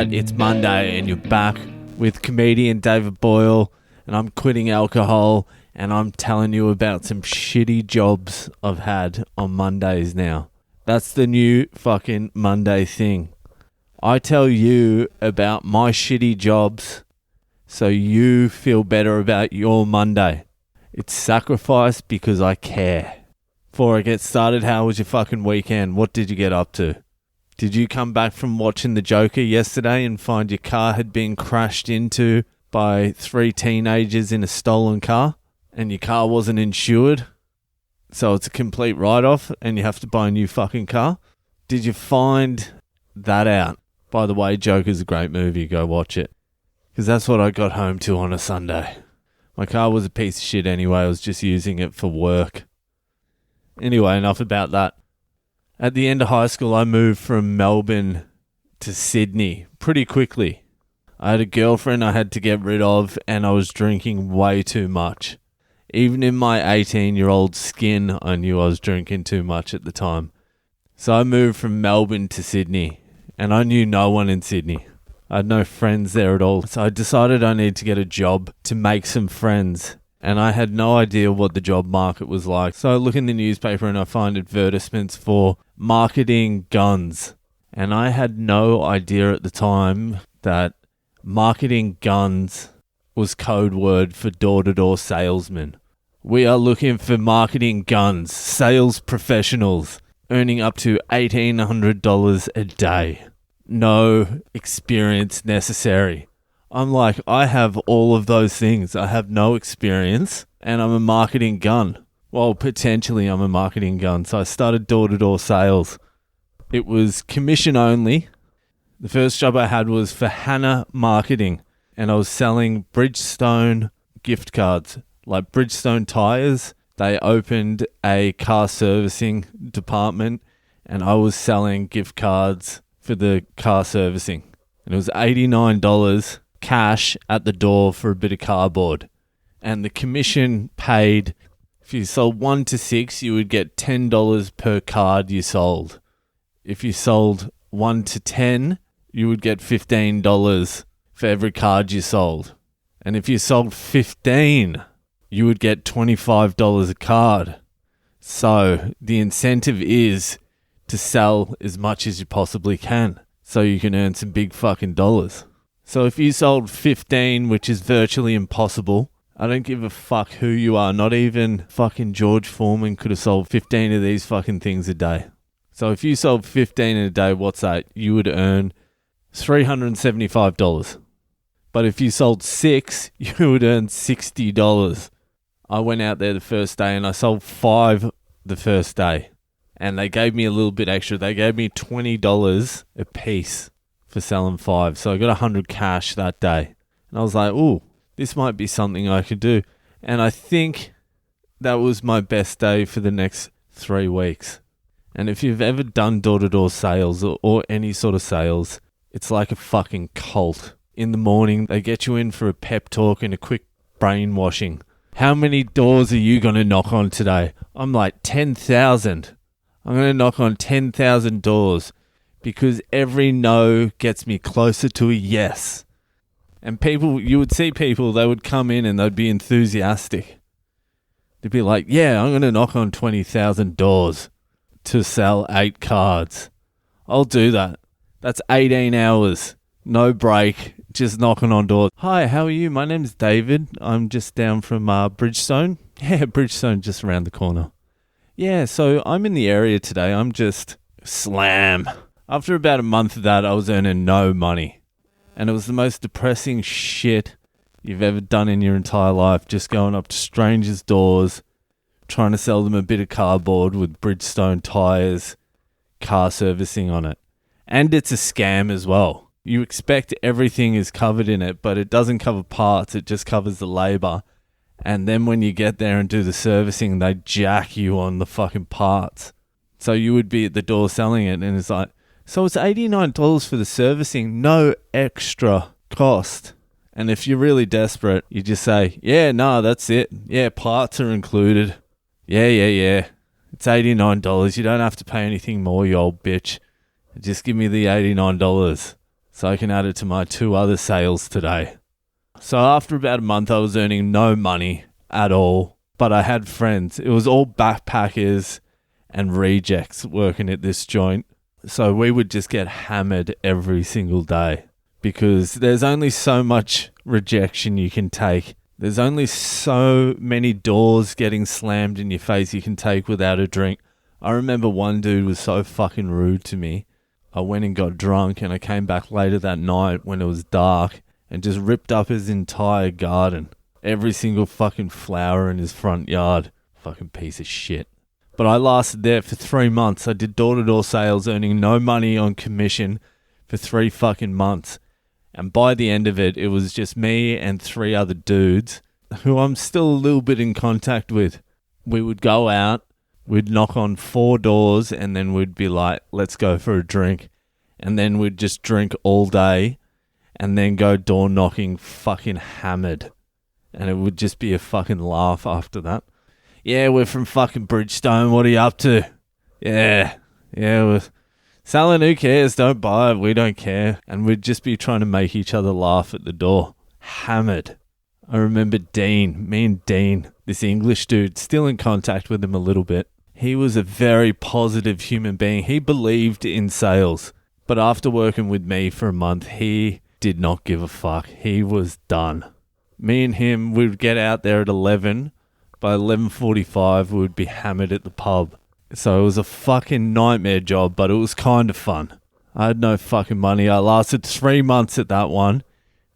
right, it's Monday and you're back with comedian David Boyle, and I'm quitting alcohol, and I'm telling you about some shitty jobs I've had on Mondays now. That's the new fucking Monday thing. I tell you about my shitty jobs so you feel better about your Monday. It's sacrifice because I care. Before I get started, how was your fucking weekend? What did you get up to? Did you come back from watching The Joker yesterday and find your car had been crashed into by 3 teenagers in a stolen car and your car wasn't insured? So it's a complete write-off and you have to buy a new fucking car? Did you find that out? By the way, Joker's a great movie. Go watch it. Because that's what I got home to on a Sunday. My car was a piece of shit anyway. I was just using it for work. Anyway, enough about that. At the end of high school, I moved from Melbourne to Sydney pretty quickly. I had a girlfriend I had to get rid of, and I was drinking way too much. Even in my 18-year-old skin, I knew I was drinking too much at the time. So I moved from Melbourne to Sydney, and I knew no one in Sydney. I had no friends there at all. So I decided I needed to get a job to make some friends. And I had no idea what the job market was like. So I look in the newspaper and I find advertisements for marketing guns. And I had no idea at the time that marketing guns was code word for door-to-door salesman. We are looking for marketing guns, sales professionals, earning up to $1,800 a day. No experience necessary. I'm like, I have all of those things. I have no experience and I'm a marketing gun. Well, potentially I'm a marketing gun. So I started door-to-door sales. It was commission only. The first job I had was for Hannah Marketing, and I was selling Bridgestone gift cards, like Bridgestone tires. They opened a car servicing department and I was selling gift cards for the car servicing. And it was $89 cash at the door for a bit of cardboard. And the commission paid, if you sold 1 to 6, you would get $10 per card you sold. If you sold 1 to 10, you would get $15 for every card you sold. And if you sold 15, you would get $25 a card. So the incentive is to sell as much as you possibly can so you can earn some big fucking dollars. So if you sold 15, which is virtually impossible, I don't give a fuck who you are. Not even fucking George Foreman could have sold 15 of these fucking things a day. So if you sold 15 in a day, what's that? You would earn $375. But if you sold 6, you would earn $60. I went out there the first day and I sold 5 the first day. And they gave me a little bit extra. They gave me $20 a piece for selling 5. So I got 100 cash that day. And I was like, ooh, this might be something I could do. And I think that was my best day for the next 3 weeks. And if you've ever done door-to-door sales or any sort of sales, it's like a fucking cult. In the morning, they get you in for a pep talk and a quick brainwashing. How many doors are you going to knock on today? I'm like, 10,000. I'm going to knock on 10,000 doors. Because every no gets me closer to a yes. And people, you would see people, they would come in and they'd be enthusiastic. They'd be like, yeah, I'm going to knock on 20,000 doors to sell 8 cards. I'll do that. That's 18 hours. No break. Just knocking on doors. Hi, how are you? My name's David. I'm just down from Bridgestone. Yeah, Bridgestone just around the corner. Yeah, so I'm in the area today. I'm just slam. After about a month of that, I was earning no money. And it was the most depressing shit you've ever done in your entire life. Just going up to strangers' doors, trying to sell them a bit of cardboard with Bridgestone tires, car servicing on it. And it's a scam as well. You expect everything is covered in it, but it doesn't cover parts. It just covers the labor. And then when you get there and do the servicing, they jack you on the fucking parts. So you would be at the door selling it, and it's like, so it's $89 for the servicing, no extra cost. And if you're really desperate, you just say, yeah, no, that's it. Yeah, parts are included. Yeah. It's $89. You don't have to pay anything more, you old bitch. Just give me the $89. so I can add it to my 2 other sales today. So after about a month, I was earning no money at all, but I had friends. It was all backpackers and rejects working at this joint. So we would just get hammered every single day because there's only so much rejection you can take. There's only so many doors getting slammed in your face you can take without a drink. I remember one dude was so fucking rude to me. I went and got drunk and I came back later that night when it was dark and just ripped up his entire garden. Every single fucking flower in his front yard. Fucking piece of shit. But I lasted there for 3 months. I did door-to-door sales, earning no money on commission for 3 fucking months. And by the end of it, it was just me and 3 other dudes who I'm still a little bit in contact with. We would go out, we'd knock on 4 doors, and then we'd be like, let's go for a drink. And then we'd just drink all day and then go door knocking fucking hammered. And it would just be a fucking laugh after that. Yeah, we're from fucking Bridgestone. What are you up to? Yeah, we're selling. Who cares? Don't buy it. We don't care. And we'd just be trying to make each other laugh at the door. Hammered. I remember Dean. Me and Dean, this English dude, still in contact with him a little bit. He was a very positive human being. He believed in sales. But after working with me for a month, he did not give a fuck. He was done. Me and him, we would get out there at 11. By 11:45, we would be hammered at the pub. So it was a fucking nightmare job, but it was kind of fun. I had no fucking money. I lasted 3 months at that one.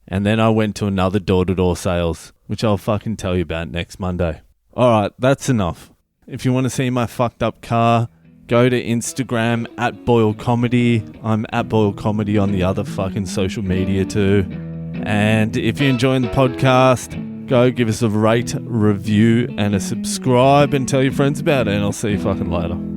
And then I went to another door-to-door sales, which I'll fucking tell you about next Monday. Alright, that's enough. If you want to see my fucked up car, go to Instagram at Boyle Comedy. I'm at Boyle Comedy on the other fucking social media too. And if you're enjoying the podcast, go give us a rate, review, and a subscribe and tell your friends about it. And I'll see you fucking later.